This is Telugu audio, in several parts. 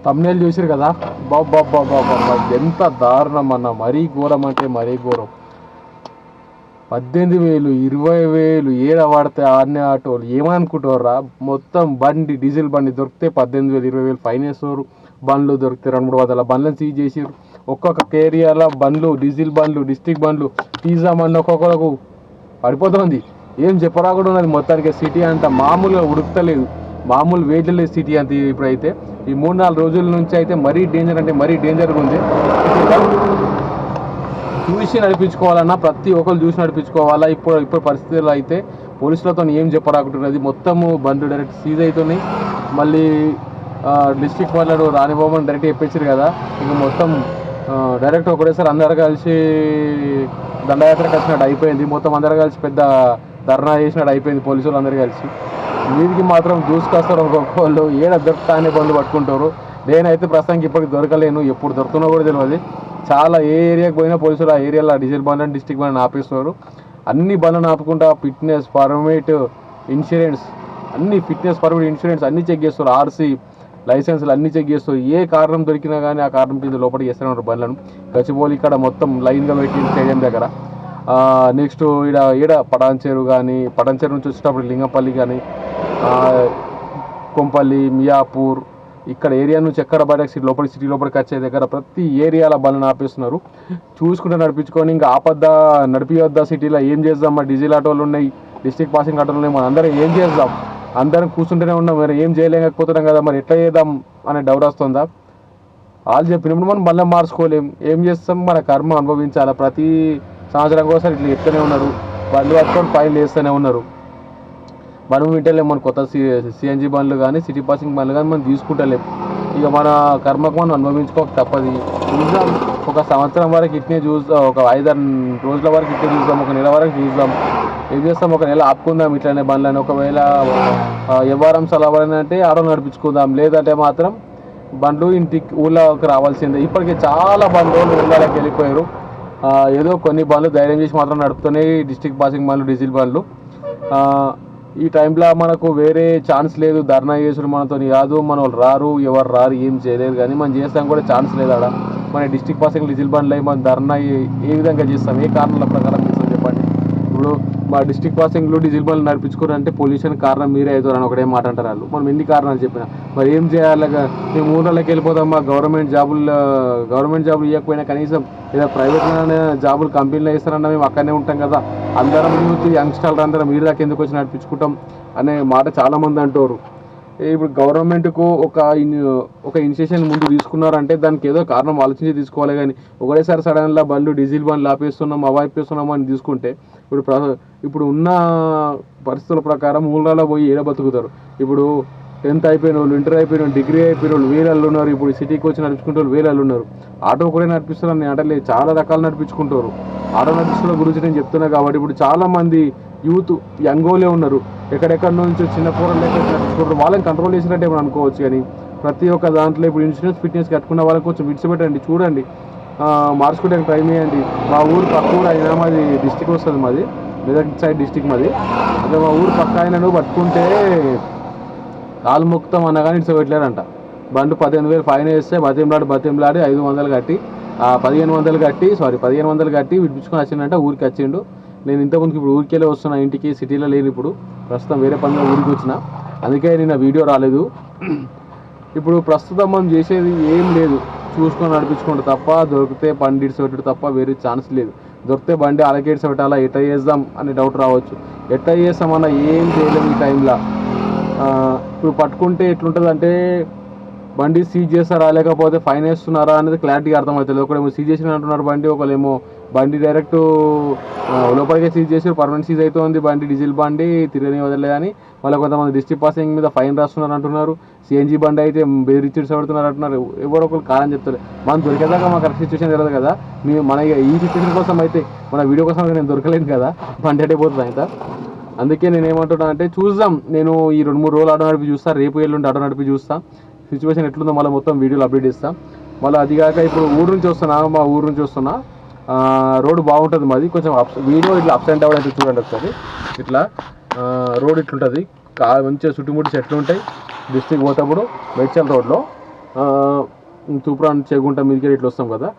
తమ్నేల్ చూసారు కదా, బాబా ఎంత దారుణం అన్న, మరీ ఘోరం అంటే మరీ ఘోరం. 18,000 20,000 ఏడ పడితే ఆడనే ఆటోలు ఏమనుకుంటారా. మొత్తం బండి డీజిల్ బండి దొరికితే 18,000 20,000 ఫైన్ వేస్తారు. బండ్లు దొరికితే 200-300 బండ్లను సీజ్ చేసారు. ఒక్కొక్క ఏరియాలో బండ్లు డీజిల్ బండ్లు డిస్ట్రిక్ట్ బండ్లు పిజ్జా బండ్లు ఒక్కొక్కరికి పడిపోతుంది. ఏం చెప్పరా కూడా ఉన్నది. మొత్తానికి సిటీ అంతా మామూలుగా ఉడుకుతలేదు, మామూలు వెయిట్లు లేదు సిటీ అంత. ఇప్పుడైతే ఈ 3-4 రోజుల నుంచి అయితే మరీ డేంజర్ అంటే మరీ డేంజర్గా ఉంది. చూసి నడిపించుకోవాలన్నా ప్రతి ఒక్కరు చూసి నడిపించుకోవాలా. ఇప్పుడు పరిస్థితుల్లో అయితే పోలీసులతో ఏం చెప్పరాకుంటున్నది. మొత్తము బండ్లు డైరెక్ట్ సీజ్ అవుతున్నాయి. మళ్ళీ డిస్ట్రిక్ట్ వాళ్ళు రానివ్వమని డైరెక్ట్ చెప్పేసారు కదా. ఇక మొత్తం డైరెక్ట్ ఒకటేసారి అందరు కలిసి దండయాత్రకు వచ్చినట్టు అయిపోయింది. మొత్తం అందరు కలిసి పెద్ద ధర్నా చేసినట్టు అయిపోయింది. పోలీసులు అందరు కలిసి వీరికి మాత్రం దూసుకొస్తారు. ఒక్కొక్కళ్ళు ఏడ దొరుకుతానే బండ్లు పట్టుకుంటారు. నేనైతే ప్రస్తుతానికి ఇప్పటికి దొరకలేను, ఎప్పుడు దొరుకుతున్నా కూడా తెలియదు. చాలా ఏ ఏరియాకి పోయినా పోలీసులు ఆ ఏరియాలో డీజిల్ బండ్ అండ్ డిస్ట్రిక్ట్ బండ్ ఆపేస్తున్నారు. అన్ని బండ్లను ఆపుకుంటా ఫిట్నెస్ పర్మిట్ ఇన్సూరెన్స్ అన్ని ఇన్సూరెన్స్ అన్నీ చెక్ చేస్తారు. ఆర్సీ లైసెన్సులు అన్నీ చెక్ చేస్తారు. ఏ కారణం దొరికినా కానీ ఆ కారణం కింద లోపలికి చేస్తూనే ఉంటారు బండ్లను. గచ్చిబౌలి ఇక్కడ మొత్తం లైన్గా పెట్టి స్టేడియం దగ్గర. నెక్స్ట్ ఈడ పటాన్చేరు కానీ, పటాన్చేరు నుంచి వచ్చేటప్పుడు లింగంపల్లి కానీ, కొంపల్లి మియాపూర్ ఇక్కడ ఏరియా నుంచి ఎక్కడ బయటకు సిటీ లోపలికి వచ్చే దగ్గర ప్రతి ఏరియాలో బండ్లను ఆపేస్తున్నారు. చూసుకుంటే నడిపించుకొని ఇంకా ఆపద్ద నడిపియొద్దా సిటీలో ఏం చేద్దాం. మా డీజిల్ ఆటోలు ఉన్నాయి, డిస్ట్రిక్ట్ పాసింగ్ ఆటోలు ఉన్నాయి, మనం అందరం ఏం చేద్దాం. అందరం కూర్చుంటూనే ఉన్నాం, మరి ఏం చేయలేకపోతున్నాం కదా, మరి ఎట్లా చేద్దాం అనే డౌట్ వస్తుందా. వాళ్ళు చెప్పినప్పుడు మనం మళ్ళీ మార్చుకోలేం, ఏం చేస్తాం, మన కర్మ అనుభవించాలి. ప్రతి సంవత్సరం కోసం ఇట్లా చెప్తూనే ఉన్నారు, బండ్లు పట్టుకొని ఫైన్లు వేస్తూనే ఉన్నారు. మనం వింటలేము. మన కొత్త సిఎన్జి బండ్లు కానీ సిటీ పాసింగ్ బండ్లు కానీ మనం తీసుకుంటలేము. ఇక మన కర్మకు మనం అనుభవించుకోక తప్పదు. చూద్దాం, ఒక సంవత్సరం వరకు ఇట్నే చూద్దాం, ఒక 5-6 రోజుల వరకు ఇట్నే చూద్దాం, ఒక నెల వరకు చూద్దాం. ఏం చేస్తాం, ఒక నెల ఆపుకుందాం ఇట్లనే బండ్లని. ఒకవేళ వ్యవహారం సెలవులంటే ఆటో నడిపించుకుందాం, లేదంటే మాత్రం బండ్లు ఇంటికి ఊళ్ళోకి రావాల్సిందే. ఇప్పటికే చాలా బండ్లు ఊళ్ళోకి వెళ్ళిపోయారు. ఏదో కొన్ని బండ్లు ధైర్యం చేసి మాత్రం నడుపుతున్నాయి డిస్ట్రిక్ట్ పాసింగ్ బండ్లు డీజిల్ బండ్లు. ఈ టైంలో మనకు వేరే ఛాన్స్ లేదు. ధర్నా చేసుడు మనతో కాదు, మన వాళ్ళు రారు, ఎవరు రారు, ఏం చేయలేదు. కానీ మనం చేస్తాం కూడా ఛాన్స్ లేదు. ఆడ మన డిస్ట్రిక్ట్ పాసింగ్ డీజిల్ బండ్లు అయ్యి మనం ధర్నా ఏ విధంగా చేస్తాం, ఏ కారణాల ప్రకారం చేస్తాం చెప్పండి. ఇప్పుడు మా డిస్ట్రిక్ట్ పాసింగ్లో డీజిల్ బండ్లు నడిపించుకోరంటే పొల్యూషన్ కారణం మీరే అవుతారు అని ఒకటే మాట అంటారు వాళ్ళు. మనం ఎన్ని కారణాలు చెప్పినా మరి ఏం చేయాలి. మేము ఊళ్ళలోకి వెళ్ళిపోతాం, మా గవర్నమెంట్ జాబులు ఇవ్వకపోయినా కనీసం లేదా ప్రైవేట్లోనే జాబులు కంపెనీలో ఇస్తారన్నా మేము అక్కడనే ఉంటాం కదా. అందరం యూత్ యంగ్స్టర్లు అందరం మీరు దాకా ఎందుకు వచ్చి నడిపించుకుంటాం అనే మాట చాలామంది అంటారు. ఇప్పుడు గవర్నమెంట్కు ఒక ఇనిషియేషన్ ముందు తీసుకున్నారంటే దానికి ఏదో కారణం ఆలోచించి తీసుకోవాలి. కానీ ఒకటేసారి సడన్గా డీజిల్ బండ్లు ఆపేస్తున్నాం అవాయిస్తున్నాం అని తీసుకుంటే ఇప్పుడు ఉన్న పరిస్థితుల ప్రకారం ఊళ్ళలో పోయి ఏడ బతుకుతారు. ఇప్పుడు 10th అయిపోయిన వాళ్ళు, ఇంటర్ అయిపోయిన వాళ్ళు, డిగ్రీ అయిపోయిన వాళ్ళు వేలళ్ళు ఉన్నారు. ఇప్పుడు సిటీకి వచ్చి నడిపించుకుంటే వాళ్ళు వేలళ్ళు ఉన్నారు. ఆటో కూడా నడిపిస్తున్నారు అని అంటలేదు, చాలా రకాలు నడిపించుకుంటారు. ఆటో నడిపిస్తున్న గురించి నేను చెప్తున్నా కాబట్టి ఇప్పుడు చాలామంది యూత్ యంగోలే ఉన్నారు. ఎక్కడెక్కడ నుంచి చిన్న పూరలు నడిపించుకుంటారు. వాళ్ళని కంట్రోల్ చేసినట్టే మనం అనుకోవచ్చు. కానీ ప్రతి ఒక్క దాంట్లో ఇప్పుడు ఇన్సూరెన్స్ ఫిట్నెస్ కట్టుకున్న వాళ్ళకి కొంచెం విడిచిపెట్టండి, చూడండి, మార్చుకోవడానికి ట్రై చేయండి. మా ఊరు పక్క ఊరు అయినా మాది డిస్టిక్ వస్తుంది, మాది మెదక్ సైడ్ డిస్టిక్ మాది. అదే మా ఊరు పక్క అయినా పట్టుకుంటే కాలు మొక్కుతాం అన్నా కానీ ఇట్స్ పెట్టలేరంట. బండ్లు 15,000 ఫైన్ వేస్తే బతిమలాడి 500 కట్టి 1500 కట్టి విడిపించుకొని వచ్చిందంట. ఊరికి వచ్చిండు. నేను ఇంతకుముందుకు ఇప్పుడు ఊరికెళ్ళి వస్తున్నా, ఇంటికి సిటీలో లేను. ఇప్పుడు ప్రస్తుతం వేరే పనిలో ఊరికి వచ్చిన, అందుకే నేను వీడియో రాలేదు. ఇప్పుడు ప్రస్తుతం మనం చేసేది ఏం లేదు, చూసుకొని నడిపించుకుంటే తప్ప, దొరికితే బండి ఇడిచిపెట్టుడు తప్ప వేరే ఛాన్స్ లేదు. దొరికితే బండి అలాగే ఇడిచిపెట్టాలా, ఎట్లా చేద్దాం అని డౌట్ రావచ్చు. ఎట్లా చేస్తామన్నా ఏం చేయలేము ఈ టైంలో. ఇప్పుడు పట్టుకుంటే ఎట్లుంటుంది అంటే బండి సీజ్ చేస్తారా లేకపోతే ఫైన్ వేస్తున్నారా అనేది క్లారిటీగా అర్థమవుతుంది. ఒకరేమో సీజ్ చేసిన అంటున్నారు బండి, ఒకరేమో బండి డైరెక్ట్ లోపలికే సీజ్ చేసి పర్మనెంట్ సీజ్ అవుతుంది బండి, డీజిల్ బండి తిరగని వదలలేదని. మళ్ళీ కొంతమంది డిస్ట్రిక్ట్ పాసింగ్ మీద ఫైన్ రాస్తున్నారు అంటున్నారు. సిఎన్జి బండి అయితే బెదిరించి పడుతున్నారు అంటున్నారు. ఎవరో ఒకరు కాదని చెప్తారు. మనం దొరికేదాకా మాకు కరెక్ట్ సిచ్యువేషన్ తెలియదు కదా. మన ఈ సిచ్యువేషన్ కోసం అయితే మన వీడియో కోసం నేను దొరకలేను కదా, బండి అంటే పోతుంది అయితే. అందుకే నేను ఏమంటున్నా అంటే చూద్దాం. నేను ఈ 2-3 రోజులు ఆటో నడిపి చూస్తాను, రేపు ఎల్లుండి ఆటో నడిపి చూస్తాను, సిచ్యువేషన్ ఎట్లుందో మళ్ళీ మొత్తం వీడియోలు అప్డేట్ ఇస్తాను. మళ్ళీ అదిగాక ఇప్పుడు ఊరు నుంచి వస్తున్నా, రోడ్డు బాగుంటుంది మాది. కొంచెం వీడియో ఇట్లా అప్స్ అండ్ డౌన్ అయితే చూడండి ఒకసారి. ఇట్లా రోడ్ ఇట్లుంటుంది, మంచిగా చుట్టుముట్టి చెట్లు ఉంటాయి. డిస్ట్రిక్ట్ పోతేప్పుడు మేడ్చల్ రోడ్లో తూప్రాన్ చేగుంట మీదకి ఇట్లా వస్తాం కదా,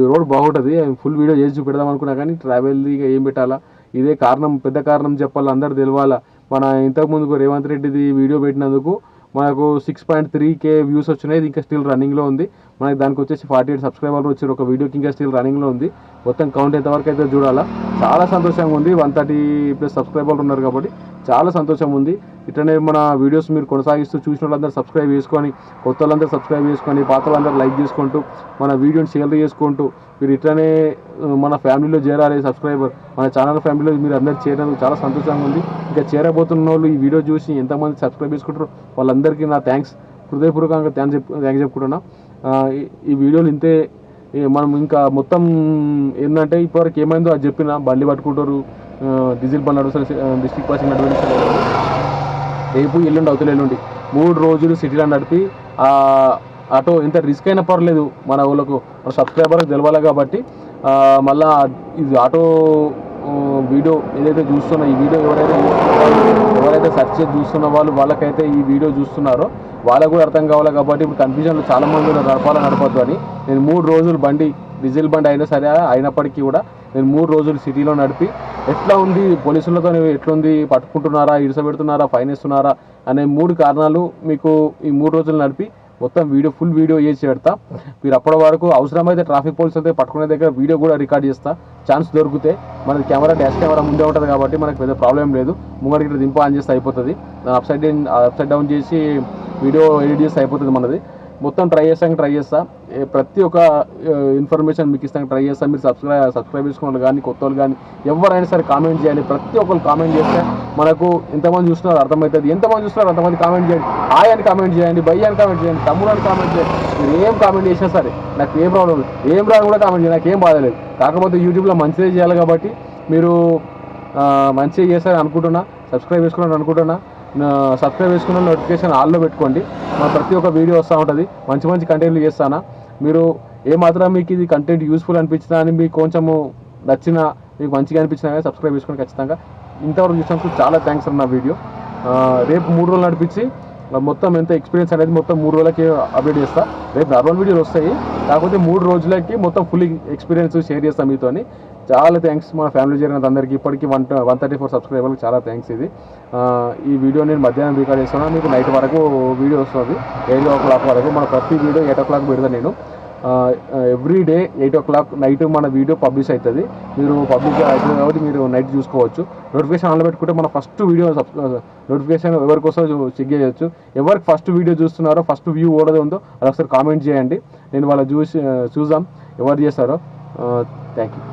రోడ్ బాగుంటుంది. ఫుల్ వీడియో చేసి చూపెడదాం అనుకున్నా కానీ ట్రావెల్ ఇక ఏం పెట్టాలా, ఇదే కారణం, పెద్ద కారణం చెప్పాలి, అందరు తెలవాలా. మన ఇంతకుముందుకు రేవంత్ రెడ్డిది వీడియో పెట్టినందుకు మనకు 6.3K వ్యూస్ వచ్చినాయి. ఇది ఇంకా స్టిల్ రన్నింగ్లో ఉంది. మనకి దానికి వచ్చేసి 48 సబ్స్క్రైబర్లు వచ్చారు. ఒక వీడియోకి ఇంకా స్టిల్ రన్నింగ్లో ఉంది. మొత్తం కౌంట్ ఎంతవరకు అయితే చూడాలా. చాలా సంతోషంగా ఉంది. 130+ సబ్స్క్రైబర్లు ఉన్నారు కాబట్టి చాలా సంతోషం ఉంది. ఇట్లనే మన వీడియోస్ మీరు కొనసాగిస్తూ చూసిన వాళ్ళందరూ సబ్స్క్రైబ్ చేసుకొని, కొత్త వాళ్ళందరూ సబ్స్క్రైబ్ చేసుకొని, పాత వాళ్ళందరూ లైక్ చేసుకుంటూ, మన వీడియోని షేర్ చేసుకుంటూ మీరు ఇట్లనే మన ఫ్యామిలీలో చేరాలి. సబ్స్క్రైబర్ మన ఛానల్ ఫ్యామిలీలో మీరు అందరూ చేరినందుకు చాలా సంతోషంగా ఉంది. ఇంకా చేరబోతున్న వాళ్ళు ఈ వీడియో చూసి ఎంతమంది సబ్స్క్రైబ్ చేసుకుంటారో వాళ్ళందరికీ నా థ్యాంక్స్, హృదయపూర్వకంగా థ్యాంక్స్ చెప్పుకుంటున్నా. ఈ వీడియోలు ఇంతే. మనం ఇంకా మొత్తం ఏంటంటే ఇప్పటివరకు ఏమైందో అది చెప్పిన, బండి పట్టుకుంటారు, డీజిల్ బండి నడుస్తారు, డిస్ట్రిక్ట్ పాసింగ్ నడిపిస్తారు. రేపు ఎల్లుండి అవతల ఎల్లుండి 3 రోజులు సిటీలో నడిపి ఆటో ఎంత రిస్క్ అయినా పర్లేదు, మన వాళ్ళకు మన సబ్స్క్రైబర్కి తెలవాలి కాబట్టి. మళ్ళా ఇది ఆటో వీడియో ఏదైతే చూస్తున్నా, ఈ వీడియో ఎవరైతే సెర్చ్ చేసి చూస్తున్న వాళ్ళకైతే ఈ వీడియో చూస్తున్నారో వాళ్ళకు కూడా అర్థం కావాలి కాబట్టి ఇప్పుడు కన్ఫ్యూజన్లో చాలామంది నడపద్దు అని నేను 3 రోజులు బండి డీజిల్ బండి అయినా సరే అయినప్పటికీ కూడా నేను 3 రోజులు సిటీలో నడిపి ఎట్లా ఉంది, పోలీసులతో ఎట్లుంది, పట్టుకుంటున్నారా, ఇడిసబెడుతున్నారా, ఫైన్ ఇస్తున్నారా అనే 3 కారణాలు మీకు ఈ 3 రోజులు నడిపి మొత్తం ఫుల్ వీడియో చేసి పెడతా. మీరు అప్పటి వరకు అవసరమైతే ట్రాఫిక్ పోలీసులు అయితే పట్టుకునే దగ్గర వీడియో కూడా రికార్డ్ చేస్తా. ఛాన్స్ దొరికితే మనకి డాష్ కెమెరా ముందే ఉంటుంది కాబట్టి మనకు పెద్ద ప్రాబ్లం లేదు. ముంగడికి దింప ఆన్ చేస్తే అయిపోతుంది. అప్సైడ్ డౌన్ చేసి వీడియో ఎడిట్ చేస్తే అయిపోతుంది మనది. మొత్తం ట్రై చేస్తా. ప్రతి ఒక్క ఇన్ఫర్మేషన్ మీకు ఇస్తాను, ట్రై చేస్తాను. మీరు సబ్స్క్రైబ్ చేసుకోవాలి కానీ కొత్త వాళ్ళు కానీ ఎవరైనా సరే కామెంట్ చేయాలి. ప్రతి ఒక్కరు కామెంట్ చేస్తే మనకు ఎంతమంది చూస్తున్నారు అర్థమవుతుంది. ఎంతమంది చూస్తున్నారు అంతమంది కామెంట్ చేయండి. హాయ్ అని కామెంట్ చేయండి, బై అని కామెంట్ చేయండి, తమ్ముడు అని కామెంట్ చేయండి. మీరు ఏం కామెంట్ చేసినా సరే నాకు ఏం ప్రాబ్లం లేదు. ఏం రాని కూడా కామెంట్ చేయండి, నాకు ఏం బాధలేదు. కాకపోతే యూట్యూబ్లో మంచిదే చేయాలి కాబట్టి మీరు మంచిగా చేస్తారని అనుకుంటున్నా. సబ్స్క్రైబ్ చేసుకున్నాను అనుకుంటున్నా. సబ్స్క్రైబ్ చేసుకున్న నోటిఫికేషన్ ఆల్లో పెట్టుకోండి. ప్రతి ఒక్క వీడియో వస్తూ ఉంటుంది. మంచి కంటెంట్లు చేస్తానా. మీరు ఏమాత్రం మీకు ఇది కంటెంట్ యూస్ఫుల్ అనిపించినా అని మీకు కొంచెము నచ్చినా, మీకు మంచిగా అనిపించినా కానీ సబ్స్క్రైబ్ చేసుకొని ఖచ్చితంగా. ఇంతవరకు చూసినందుకు చాలా థ్యాంక్స్ అన్న వీడియో. రేపు 3 రోజులు నడిపించి మొత్తం ఎంత ఎక్స్పీరియన్స్ అనేది మొత్తం 3 రోజులకి అప్డేట్ చేస్తా. రేపు నార్మల్ వీడియోలు వస్తాయి, కాకపోతే 3 రోజులకి మొత్తం ఫుల్ ఎక్స్పీరియన్స్ షేర్ చేస్తాను మీతోని. చాలా థ్యాంక్స్ మా ఫ్యామిలీ జరిగినంత అందరికీ. ఇప్పటికీ 134 సబ్స్క్రైబర్లకు చాలా థ్యాంక్స్. ఈ వీడియో నేను మధ్యాహ్నం రికార్డ్ చేస్తున్నాను. మీకు నైట్ వరకు వీడియో వస్తుంది, 8 o'clock వరకు. మన ప్రతి వీడియో 8 o'clock పెడతాను నేను. ఎవ్రీ డే 8 o'clock నైట్ మన వీడియో పబ్లిష్ అవుతుంది. మీరు పబ్లిష్ అవుతుంది కాబట్టి మీరు నైట్ చూసుకోవచ్చు. నోటిఫికేషన్ ఆన్లో పెట్టుకుంటే మన ఫస్ట్ వీడియో నోటిఫికేషన్ ఎవరికి వస్తుందో చెక్ చేయొచ్చు. ఎవరికి ఫస్ట్ వీడియో చూస్తున్నారో, ఫస్ట్ వ్యూ ఓడదే ఉందో అది ఒకసారి కామెంట్ చేయండి. నేను వాళ్ళ చూద్దాం ఎవరు చేస్తారో. Thank you.